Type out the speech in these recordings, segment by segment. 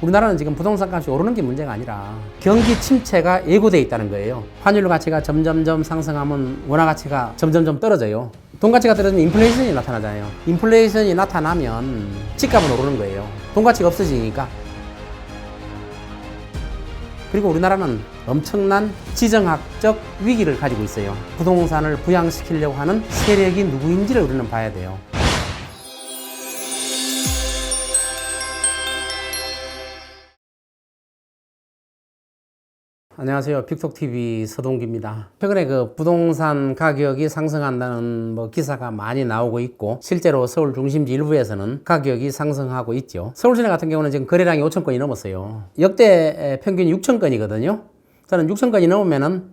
우리나라는 지금 부동산 값이 오르는 게 문제가 아니라 경기 침체가 예고돼 있다는 거예요. 환율 가치가 점점점 상승하면 원화 가치가 점점점 떨어져요. 돈 가치가 떨어지면 인플레이션이 나타나잖아요. 인플레이션이 나타나면 집값은 오르는 거예요. 돈 가치가 없어지니까. 그리고 우리나라는 엄청난 지정학적 위기를 가지고 있어요. 부동산을 부양시키려고 하는 세력이 누구인지를 우리는 봐야 돼요. 안녕하세요. 빅톡TV 서동기입니다. 최근에 그 부동산 가격이 상승한다는 기사가 많이 나오고 있고, 실제로 서울 중심지 일부에서는 가격이 상승하고 있죠. 서울 시내 같은 경우는 지금 거래량이 5천 건이 넘었어요. 역대 평균이 6천 건이거든요. 저는 6천 건이 넘으면은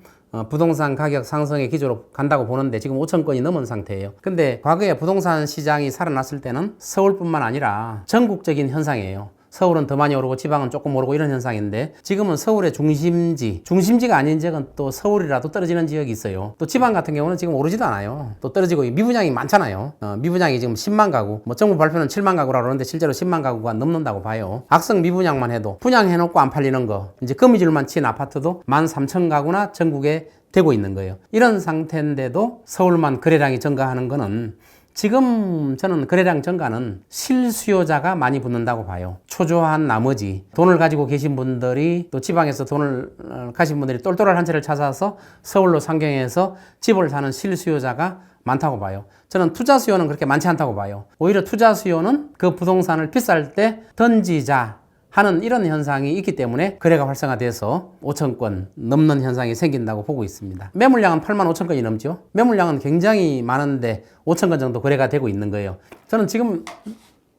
부동산 가격 상승의 기조로 간다고 보는데 지금 5천 건이 넘은 상태예요. 근데 과거에 부동산 시장이 살아났을 때는 서울뿐만 아니라 전국적인 현상이에요. 서울은 더 많이 오르고 지방은 조금 오르고 이런 현상인데, 지금은 서울의 중심지가 아닌 지역은 또 서울이라도 떨어지는 지역이 있어요. 또 지방 같은 경우는 지금 오르지도 않아요. 또 떨어지고 미분양이 많잖아요. 미분양이 지금 10만 가구, 정부 발표는 7만 가구라고 그러는데 실제로 10만 가구가 넘는다고 봐요. 악성 미분양만 해도 분양해놓고 안 팔리는 거, 이제 거미줄만 친 아파트도 13,000가구나 전국에 되고 있는 거예요. 이런 상태인데도 서울만 거래량이 증가하는 거는, 지금 저는 거래량 증가는 실수요자가 많이 붙는다고 봐요. 초조한 나머지 돈을 가지고 계신 분들이, 또 지방에서 돈을 가신 분들이 똘똘한 한 채를 찾아서 서울로 상경해서 집을 사는 실수요자가 많다고 봐요. 저는 투자 수요는 그렇게 많지 않다고 봐요. 오히려 투자 수요는 그 부동산을 비쌀 때 던지자 하는 이런 현상이 있기 때문에 거래가 활성화돼서 5천 건 넘는 현상이 생긴다고 보고 있습니다. 매물량은 8만 5천 건이 넘죠. 매물량은 굉장히 많은데 5천 건 정도 거래가 되고 있는 거예요. 저는 지금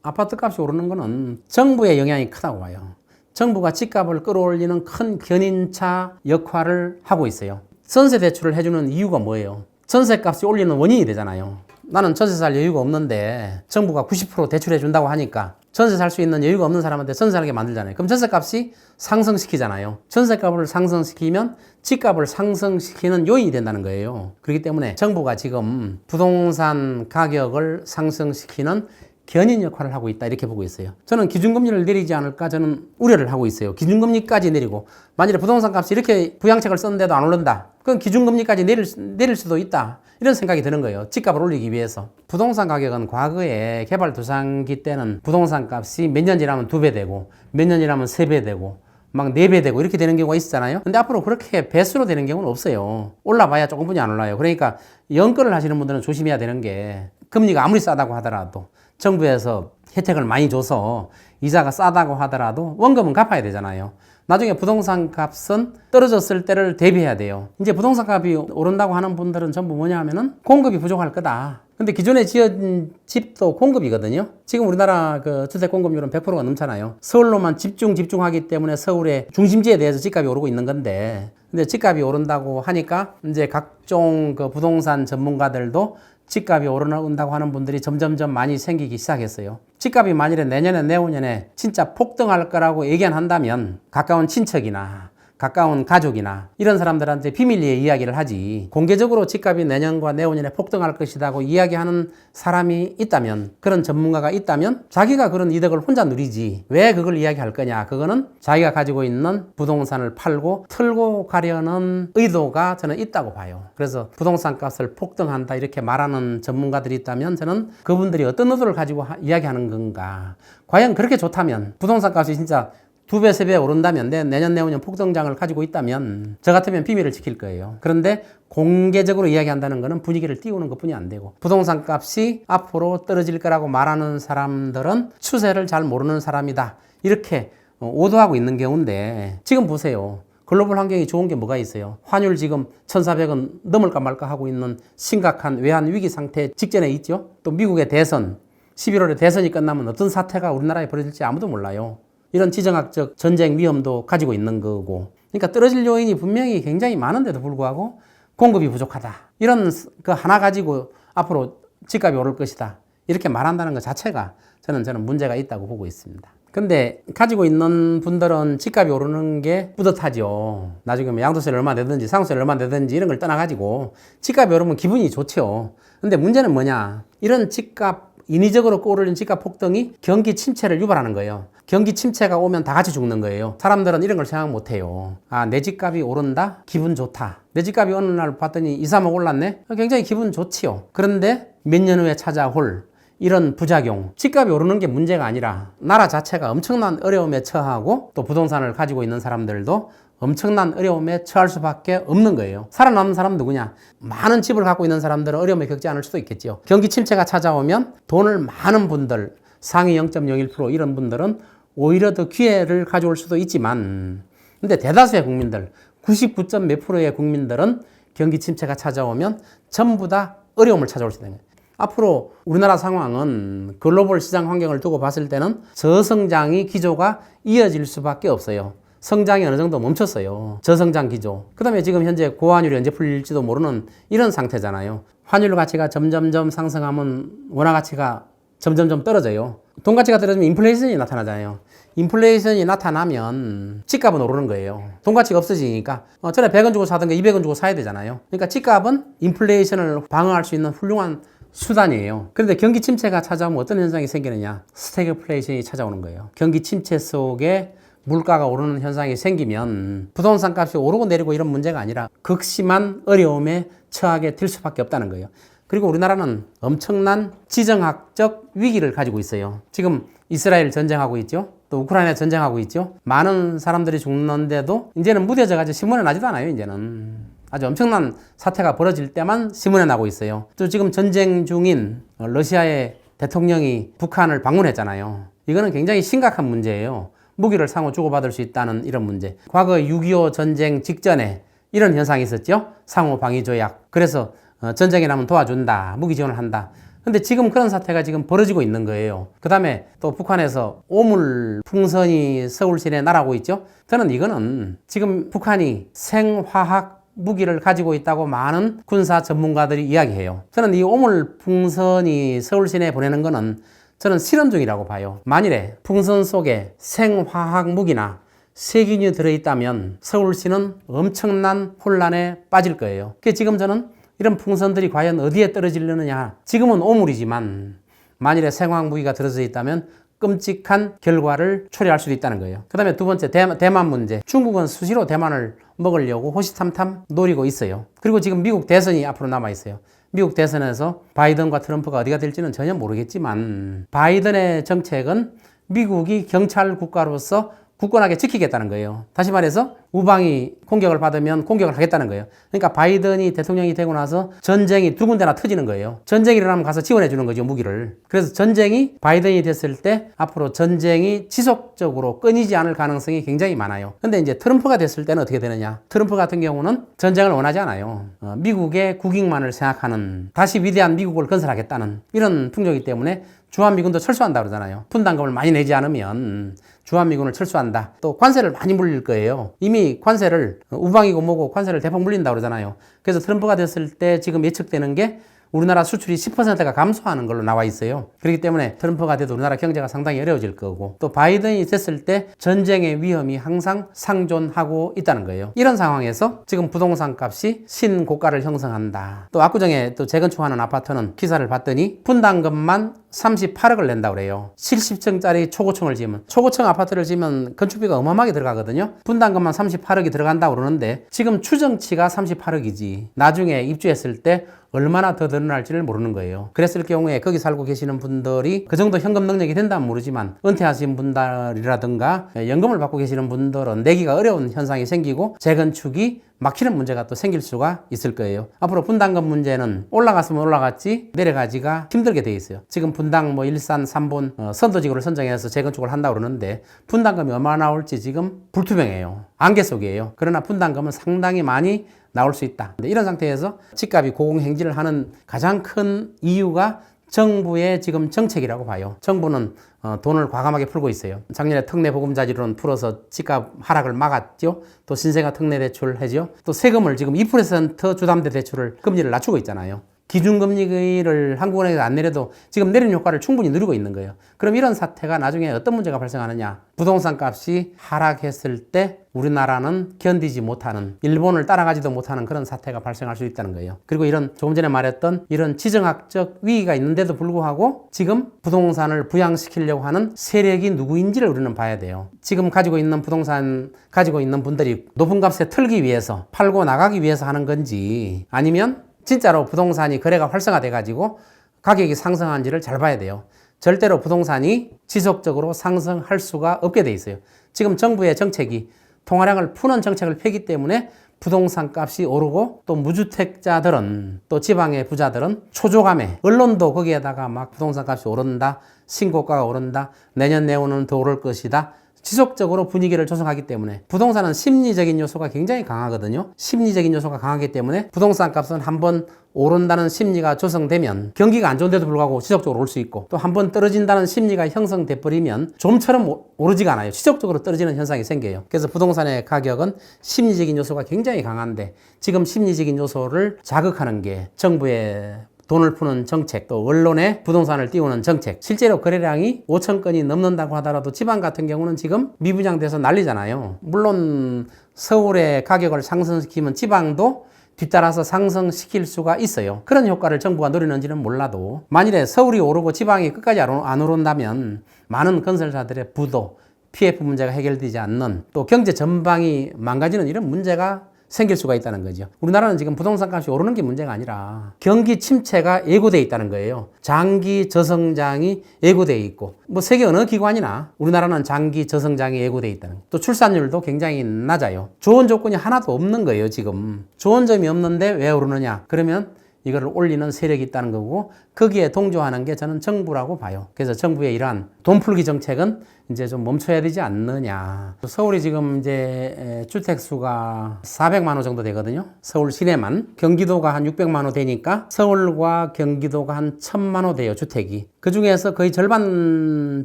아파트 값이 오르는 거는 정부의 영향이 크다고 봐요. 정부가 집값을 끌어올리는 큰 견인차 역할을 하고 있어요. 전세 대출을 해주는 이유가 뭐예요? 전세 값이 올리는 원인이 되잖아요. 나는 전세 살 여유가 없는데 정부가 90% 대출해 준다고 하니까 전세 살 수 있는 여유가 없는 사람한테 전세 살게 만들잖아요. 그럼 전세값이 상승시키잖아요. 전세값을 상승시키면 집값을 상승시키는 요인이 된다는 거예요. 그렇기 때문에 정부가 지금 부동산 가격을 상승시키는 견인 역할을 하고 있다, 이렇게 보고 있어요. 저는 기준금리를 내리지 않을까 저는 우려를 하고 있어요. 기준금리까지 내리고, 만일에 부동산 값이 이렇게 부양책을 썼는데도 안 오른다, 그럼 기준금리까지 내릴 수도 있다, 이런 생각이 드는 거예요. 집값을 올리기 위해서. 부동산 가격은 과거에 개발도상기 때는 부동산 값이 몇 년 지나면 2배 되고, 몇 년 지나면 3배 되고, 막 4배 되고 이렇게 되는 경우가 있었잖아요. 근데 앞으로 그렇게 배수로 되는 경우는 없어요. 올라봐야 조금뿐이 안 올라요. 그러니까 연끌을 하시는 분들은 조심해야 되는 게, 금리가 아무리 싸다고 하더라도, 정부에서 혜택을 많이 줘서 이자가 싸다고 하더라도 원금은 갚아야 되잖아요. 나중에 부동산 값은 떨어졌을 때를 대비해야 돼요. 이제 부동산 값이 오른다고 하는 분들은 전부 뭐냐 하면은 공급이 부족할 거다. 근데 기존에 지은 집도 공급이거든요. 지금 우리나라 그 주택 공급률은 100%가 넘잖아요. 서울로만 집중하기 때문에 서울의 중심지에 대해서 집값이 오르고 있는 건데, 근데 집값이 오른다고 하니까 이제 각종 그 부동산 전문가들도 집값이 오른다고 하는 분들이 점점점 많이 생기기 시작했어요. 집값이 만일에 내년에 내후년에 진짜 폭등할 거라고 예견한다면 가까운 친척이나 가까운 가족이나 이런 사람들한테 비밀리에 이야기를 하지, 공개적으로 집값이 내년과 내후년에 폭등할 것이라고 이야기하는 사람이 있다면, 그런 전문가가 있다면 자기가 그런 이득을 혼자 누리지 왜 그걸 이야기할 거냐. 그거는 자기가 가지고 있는 부동산을 팔고 털고 가려는 의도가 저는 있다고 봐요. 그래서 부동산 값을 폭등한다 이렇게 말하는 전문가들이 있다면, 저는 그분들이 어떤 의도를 가지고 이야기하는 건가, 과연 그렇게 좋다면, 부동산 값이 진짜 2배, 3배 오른다면, 내년, 내후년 폭등장을 가지고 있다면 저 같으면 비밀을 지킬 거예요. 그런데 공개적으로 이야기한다는 것은 분위기를 띄우는 것뿐이 안 되고, 부동산 값이 앞으로 떨어질 거라고 말하는 사람들은 추세를 잘 모르는 사람이다, 이렇게 오도하고 있는 경우인데, 지금 보세요. 글로벌 환경이 좋은 게 뭐가 있어요? 환율 지금 1,400원 넘을까 말까 하고 있는 심각한 외환 위기 상태 직전에 있죠. 또 미국의 대선, 11월에 대선이 끝나면 어떤 사태가 우리나라에 벌어질지 아무도 몰라요. 이런 지정학적 전쟁 위험도 가지고 있는 거고, 그러니까 떨어질 요인이 분명히 굉장히 많은데도 불구하고 공급이 부족하다, 이런 그 하나 가지고 앞으로 집값이 오를 것이다, 이렇게 말한다는 것 자체가 저는 문제가 있다고 보고 있습니다. 근데 가지고 있는 분들은 집값이 오르는 게 뿌듯하죠. 나중에 뭐 양도세를 얼마 내든지 상도세를 얼마 내든지 이런 걸 떠나가지고 집값이 오르면 기분이 좋죠. 근데 문제는 뭐냐, 이런 집값 인위적으로 끌어올린 집값 폭등이 경기 침체를 유발하는 거예요. 경기 침체가 오면 다 같이 죽는 거예요. 사람들은 이런 걸 생각 못 해요. 아, 내 집값이 오른다? 기분 좋다. 내 집값이 어느 날 봤더니 2, 3억 올랐네? 굉장히 기분 좋지요. 그런데 몇 년 후에 찾아올 이런 부작용, 집값이 오르는 게 문제가 아니라 나라 자체가 엄청난 어려움에 처하고 또 부동산을 가지고 있는 사람들도 엄청난 어려움에 처할 수밖에 없는 거예요. 살아남는 사람은 누구냐? 많은 집을 갖고 있는 사람들은 어려움을 겪지 않을 수도 있겠죠. 경기 침체가 찾아오면 돈을 많은 분들, 상위 0.01% 이런 분들은 오히려 더 기회를 가져올 수도 있지만, 근데 대다수의 국민들, 99점 몇 프로의 국민들은 경기 침체가 찾아오면 전부 다 어려움을 찾아올 수 있는 거예요. 앞으로 우리나라 상황은 글로벌 시장 환경을 두고 봤을 때는 저성장이 기조가 이어질 수밖에 없어요. 성장이 어느 정도 멈췄어요. 저성장 기조. 그 다음에 지금 현재 고환율이 언제 풀릴지도 모르는 이런 상태잖아요. 환율 가치가 점점점 상승하면 원화 가치가 점점점 떨어져요. 돈 가치가 떨어지면 인플레이션이 나타나잖아요. 인플레이션이 나타나면 집값은 오르는 거예요. 돈 가치가 없어지니까 전에 100원 주고 사던 게 200원 주고 사야 되잖아요. 그러니까 집값은 인플레이션을 방어할 수 있는 훌륭한 수단이에요. 그런데 경기 침체가 찾아오면 어떤 현상이 생기느냐? 스태그플레이션이 찾아오는 거예요. 경기 침체 속에 물가가 오르는 현상이 생기면 부동산 값이 오르고 내리고 이런 문제가 아니라 극심한 어려움에 처하게 될 수밖에 없다는 거예요. 그리고 우리나라는 엄청난 지정학적 위기를 가지고 있어요. 지금 이스라엘 전쟁하고 있죠. 또 우크라이나 전쟁하고 있죠. 많은 사람들이 죽는데도 이제는 무뎌져가지고 신문에 나지도 않아요. 이제는 아주 엄청난 사태가 벌어질 때만 신문에 나고 있어요. 또 지금 전쟁 중인 러시아의 대통령이 북한을 방문했잖아요. 이거는 굉장히 심각한 문제예요. 무기를 상호 주고받을 수 있다는 이런 문제. 과거 6.25 전쟁 직전에 이런 현상이 있었죠. 상호 방위 조약. 그래서 전쟁이 나면 도와준다. 무기 지원을 한다. 근데 지금 그런 사태가 지금 벌어지고 있는 거예요. 그 다음에 또 북한에서 오물 풍선이 서울 시내에 날아오고 있죠. 저는 이거는 지금 북한이 생화학 무기를 가지고 있다고 많은 군사 전문가들이 이야기해요. 저는 이 오물 풍선이 서울 시내에 보내는 거는 저는 실험 중이라고 봐요. 만일에 풍선 속에 생화학 무기나 세균이 들어있다면 서울시는 엄청난 혼란에 빠질 거예요. 그래서 지금 저는 이런 풍선들이 과연 어디에 떨어지려느냐. 지금은 오물이지만 만일에 생화학 무기가 들어져 있다면 끔찍한 결과를 초래할 수도 있다는 거예요. 그 다음에 두 번째 대만 문제. 중국은 수시로 대만을 먹으려고 호시탐탐 노리고 있어요. 그리고 지금 미국 대선이 앞으로 남아 있어요. 미국 대선에서 바이든과 트럼프가 어디가 될지는 전혀 모르겠지만 바이든의 정책은 미국이 경찰 국가로서 굳건하게 지키겠다는 거예요. 다시 말해서 우방이 공격을 받으면 공격을 하겠다는 거예요. 그러니까 바이든이 대통령이 되고 나서 전쟁이 두 군데나 터지는 거예요. 전쟁이 일어나면 가서 지원해 주는 거죠, 무기를. 그래서 전쟁이 바이든이 됐을 때 앞으로 전쟁이 지속적으로 끊이지 않을 가능성이 굉장히 많아요. 근데 이제 트럼프가 됐을 때는 어떻게 되느냐? 트럼프 같은 경우는 전쟁을 원하지 않아요. 미국의 국익만을 생각하는, 다시 위대한 미국을 건설하겠다는 이런 풍조이기 때문에 주한미군도 철수한다 그러잖아요. 분담금을 많이 내지 않으면 주한미군을 철수한다. 또 관세를 많이 물릴 거예요. 이미 관세를 우방이고 뭐고 관세를 대폭 물린다 그러잖아요. 그래서 트럼프가 됐을 때 지금 예측되는 게 우리나라 수출이 10%가 감소하는 걸로 나와 있어요. 그렇기 때문에 트럼프가 돼도 우리나라 경제가 상당히 어려워질 거고, 또 바이든이 됐을 때 전쟁의 위험이 항상 상존하고 있다는 거예요. 이런 상황에서 지금 부동산 값이 신고가를 형성한다. 또 압구정에 또 재건축하는 아파트는 기사를 봤더니 분담금만 38억을 낸다고 그래요. 70층짜리 초고층을 지으면, 초고층 아파트를 지으면 건축비가 어마어마하게 들어가거든요. 분담금만 38억이 들어간다고 그러는데 지금 추정치가 38억이지 나중에 입주했을 때 얼마나 더 늘어날지를 모르는 거예요. 그랬을 경우에 거기 살고 계시는 분들이 그 정도 현금 능력이 된다면 모르지만 은퇴하신 분들이라든가 연금을 받고 계시는 분들은 내기가 어려운 현상이 생기고 재건축이 막히는 문제가 또 생길 수가 있을 거예요. 앞으로 분담금 문제는 올라갔으면 올라갔지 내려가지가 힘들게 돼 있어요. 지금 분당 뭐 일산 3본 선도지구를 선정해서 재건축을 한다고 그러는데 분담금이 얼마나 나올지 지금 불투명해요. 안개 속이에요. 그러나 분담금은 상당히 많이 나올 수 있다. 이런 상태에서 집값이 고공행진을 하는 가장 큰 이유가 정부의 지금 정책이라고 봐요. 정부는 돈을 과감하게 풀고 있어요. 작년에 특례 보금자리론 풀어서 집값 하락을 막았죠. 또 신생아 특례 대출 해죠. 또 세금을 지금 2% 주담대 대출을 금리를 낮추고 있잖아요. 기준금리를 한국은행에서 안 내려도 지금 내리는 효과를 충분히 누리고 있는 거예요. 그럼 이런 사태가 나중에 어떤 문제가 발생하느냐? 부동산 값이 하락했을 때 우리나라는 견디지 못하는, 일본을 따라가지도 못하는 그런 사태가 발생할 수 있다는 거예요. 그리고 이런 조금 전에 말했던 이런 지정학적 위기가 있는데도 불구하고 지금 부동산을 부양시키려고 하는 세력이 누구인지를 우리는 봐야 돼요. 지금 가지고 있는 부동산 가지고 있는 분들이 높은 값에 털기 위해서, 팔고 나가기 위해서 하는 건지, 아니면 진짜로 부동산이 거래가 활성화돼 가지고 가격이 상승한지를 잘 봐야 돼요. 절대로 부동산이 지속적으로 상승할 수가 없게 돼 있어요. 지금 정부의 정책이 통화량을 푸는 정책을 펴기 때문에 부동산 값이 오르고, 또 무주택자들은, 또 지방의 부자들은 초조감에, 언론도 거기에다가 막 부동산 값이 오른다, 신고가가 오른다, 내년 내후는 더 오를 것이다, 지속적으로 분위기를 조성하기 때문에 부동산은 심리적인 요소가 굉장히 강하거든요. 심리적인 요소가 강하기 때문에 부동산 값은 한번 오른다는 심리가 조성되면 경기가 안 좋은데도 불구하고 지속적으로 오를 수 있고, 또 한번 떨어진다는 심리가 형성돼 버리면 좀처럼 오르지가 않아요. 지속적으로 떨어지는 현상이 생겨요. 그래서 부동산의 가격은 심리적인 요소가 굉장히 강한데, 지금 심리적인 요소를 자극하는 게 정부의 돈을 푸는 정책, 또 언론에 부동산을 띄우는 정책. 실제로 거래량이 5천 건이 넘는다고 하더라도 지방 같은 경우는 지금 미분양돼서 난리잖아요. 물론 서울의 가격을 상승시키면 지방도 뒤따라서 상승시킬 수가 있어요. 그런 효과를 정부가 노리는지는 몰라도, 만일에 서울이 오르고 지방이 끝까지 안 오른다면 많은 건설사들의 부도, PF 문제가 해결되지 않는, 또 경제 전방이 망가지는 이런 문제가 생길 수가 있다는 거죠. 우리나라는 지금 부동산 값이 오르는 게 문제가 아니라 경기 침체가 예고되어 있다는 거예요. 장기 저성장이 예고되어 있고, 뭐 세계 어느 기관이나 우리나라는 장기 저성장이 예고되어 있다는 거예요. 또 출산율도 굉장히 낮아요. 좋은 조건이 하나도 없는 거예요. 지금 좋은 점이 없는데 왜 오르느냐? 그러면 이거를 올리는 세력이 있다는 거고, 거기에 동조하는 게 저는 정부라고 봐요. 그래서 정부의 이러한 돈풀기 정책은 이제 좀 멈춰야 되지 않느냐. 서울이 지금 이제 주택수가 400만 호 정도 되거든요. 서울 시내만. 경기도가 한 600만 호 되니까 서울과 경기도가 한 1000만 호 돼요, 주택이. 그 중에서 거의 절반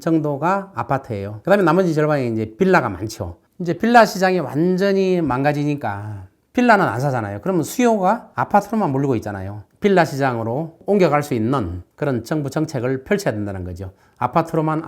정도가 아파트예요. 그 다음에 나머지 절반이 이제 빌라가 많죠. 이제 빌라 시장이 완전히 망가지니까 빌라는 안 사잖아요. 그러면 수요가 아파트로만 몰리고 있잖아요. 빌라 시장으로 옮겨갈 수 있는 그런 정부 정책을 펼쳐야 된다는 거죠. 아파트로만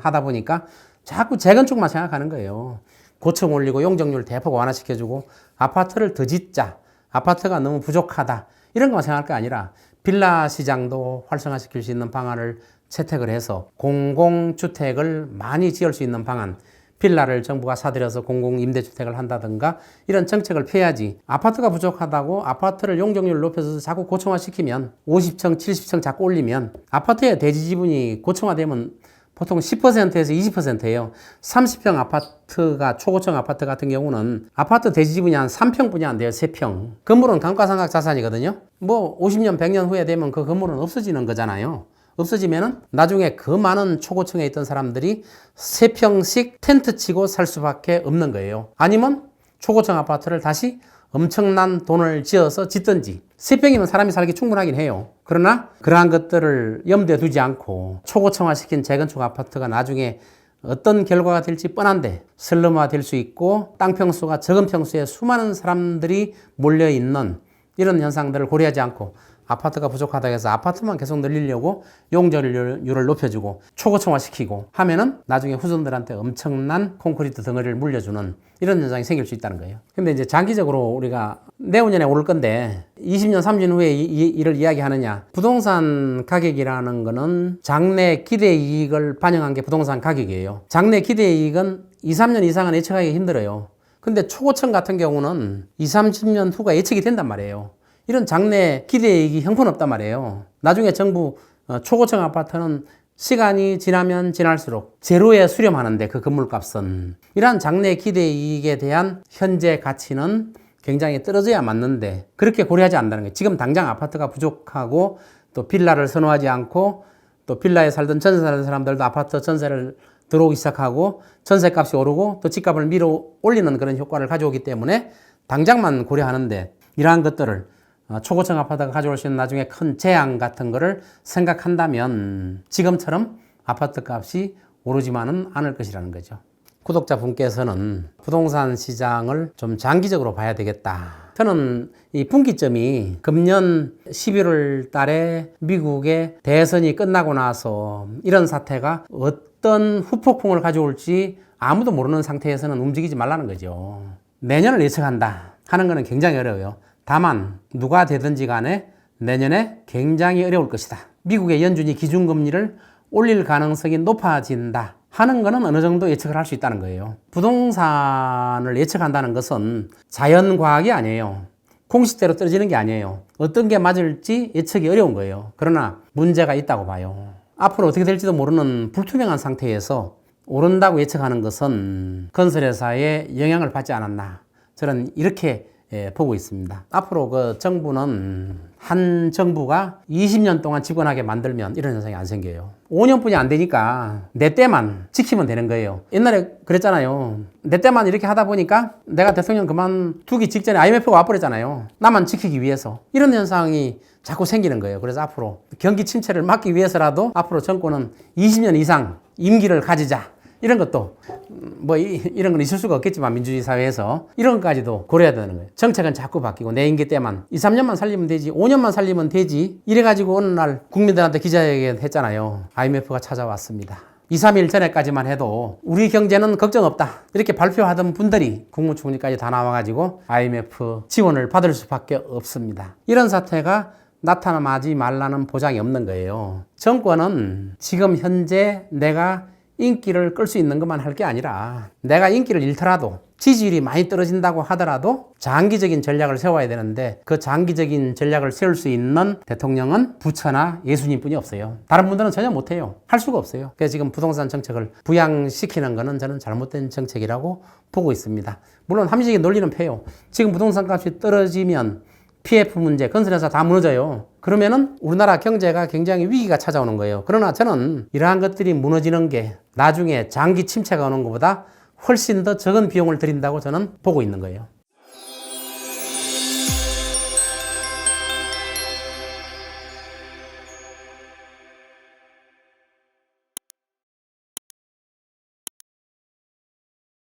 하다 보니까 자꾸 재건축만 생각하는 거예요. 고층 올리고 용적률 대폭 완화시켜주고 아파트를 더 짓자, 아파트가 너무 부족하다, 이런 것만 생각할 게 아니라 빌라 시장도 활성화시킬 수 있는 방안을 채택을 해서 공공주택을 많이 지을 수 있는 방안, 빌라를 정부가 사들여서 공공임대주택을 한다든가 이런 정책을 펴야지. 아파트가 부족하다고 아파트를 용적률을 높여서 자꾸 고층화시키면, 50층, 70층 자꾸 올리면 아파트의 대지 지분이 고층화되면 보통 10%에서 20%예요. 30평 아파트가, 초고층 아파트 같은 경우는 아파트 대지 지분이 한 3평뿐이 안 돼요. 3평. 건물은 감가상각 자산이거든요. 뭐 50년, 100년 후에 되면 그 건물은 없어지는 거잖아요. 없어지면은 나중에 그 많은 초고층에 있던 사람들이 3평씩 텐트 치고 살 수밖에 없는 거예요. 아니면 초고층 아파트를 다시 엄청난 돈을 지어서 짓든지. 3평이면 사람이 살기 충분하긴 해요. 그러나 그러한 것들을 염두에 두지 않고 초고층화시킨 재건축 아파트가 나중에 어떤 결과가 될지 뻔한데, 슬럼화 될 수 있고 땅 평수가 적은 평수에 수많은 사람들이 몰려있는 이런 현상들을 고려하지 않고 아파트가 부족하다고 해서 아파트만 계속 늘리려고 용적률을 높여주고 초고층화시키고 하면은 나중에 후손들한테 엄청난 콘크리트 덩어리를 물려주는 이런 현상이 생길 수 있다는 거예요. 근데 이제 장기적으로 우리가 내후년에 오를 건데 20년, 30년 후에 이를 이야기하느냐. 부동산 가격이라는 거는 장래 기대 이익을 반영한 게 부동산 가격이에요. 장래 기대 이익은 2, 3년 이상은 예측하기 힘들어요. 근데 초고층 같은 경우는 2, 30년 후가 예측이 된단 말이에요. 이런 장래 기대이익이 형편없단 말이에요. 나중에 정부 초고층 아파트는 시간이 지나면 지날수록 제로에 수렴하는데, 그 건물값은 이러한 장래 기대이익에 대한 현재 가치는 굉장히 떨어져야 맞는데 그렇게 고려하지 않는다는 거예요. 지금 당장 아파트가 부족하고 또 빌라를 선호하지 않고, 또 빌라에 살던 전세 살던 사람들도 아파트 전세를 들어오기 시작하고 전세값이 오르고 또 집값을 밀어 올리는 그런 효과를 가져오기 때문에 당장만 고려하는데, 이러한 것들을 초고층 아파트가 가져올 수 있는 나중에 큰 재앙 같은 거를 생각한다면 지금처럼 아파트 값이 오르지만은 않을 것이라는 거죠. 구독자분께서는 부동산 시장을 좀 장기적으로 봐야 되겠다. 저는 이 분기점이 금년 11월 달에 미국의 대선이 끝나고 나서 이런 사태가 어떤 후폭풍을 가져올지 아무도 모르는 상태에서는 움직이지 말라는 거죠. 내년을 예측한다 하는 것은 굉장히 어려워요. 다만 누가 되든지 간에 내년에 굉장히 어려울 것이다. 미국의 연준이 기준금리를 올릴 가능성이 높아진다 하는 것은 어느 정도 예측을 할 수 있다는 거예요. 부동산을 예측한다는 것은 자연과학이 아니에요. 공식대로 떨어지는 게 아니에요. 어떤 게 맞을지 예측이 어려운 거예요. 그러나 문제가 있다고 봐요. 앞으로 어떻게 될지도 모르는 불투명한 상태에서 오른다고 예측하는 것은 건설회사에 영향을 받지 않았나, 저는 이렇게 보고 있습니다. 앞으로 그 정부는 한 정부가 20년 동안 집권하게 만들면 이런 현상이 안 생겨요. 5년뿐이 안 되니까 내 때만 지키면 되는 거예요. 옛날에 그랬잖아요. 내 때만 이렇게 하다 보니까 내가 대통령 그만두기 직전에 IMF가 와버렸잖아요. 나만 지키기 위해서. 이런 현상이 자꾸 생기는 거예요. 그래서 앞으로 경기 침체를 막기 위해서라도 앞으로 정권은 20년 이상 임기를 가지자. 이런 것도 이런 건 있을 수가 없겠지만 민주주의 사회에서 이런 것까지도 고려해야 되는 거예요. 정책은 자꾸 바뀌고 내 임기 때만 2, 3년만 살리면 되지, 5년만 살리면 되지, 이래가지고 어느 날 국민들한테 기자회견 했잖아요. IMF가 찾아왔습니다. 2, 3일 전에까지만 해도 우리 경제는 걱정 없다 이렇게 발표하던 분들이 국무총리까지 다 나와가지고 IMF 지원을 받을 수밖에 없습니다. 이런 사태가 나타나지 말라는 보장이 없는 거예요. 정권은 지금 현재 내가 인기를 끌 수 있는 것만 할 게 아니라 내가 인기를 잃더라도 지지율이 많이 떨어진다고 하더라도 장기적인 전략을 세워야 되는데 그 장기적인 전략을 세울 수 있는 대통령은 부처나 예수님뿐이 없어요. 다른 분들은 전혀 못해요. 할 수가 없어요. 그래서 지금 부동산 정책을 부양시키는 것은 저는 잘못된 정책이라고 보고 있습니다. 물론 합리적인 논리는 펴요. 지금 부동산 값이 떨어지면 PF 문제, 건설회사 다 무너져요. 그러면은 우리나라 경제가 굉장히 위기가 찾아오는 거예요. 그러나 저는 이러한 것들이 무너지는 게 나중에 장기 침체가 오는 것보다 훨씬 더 적은 비용을 들인다고 저는 보고 있는 거예요.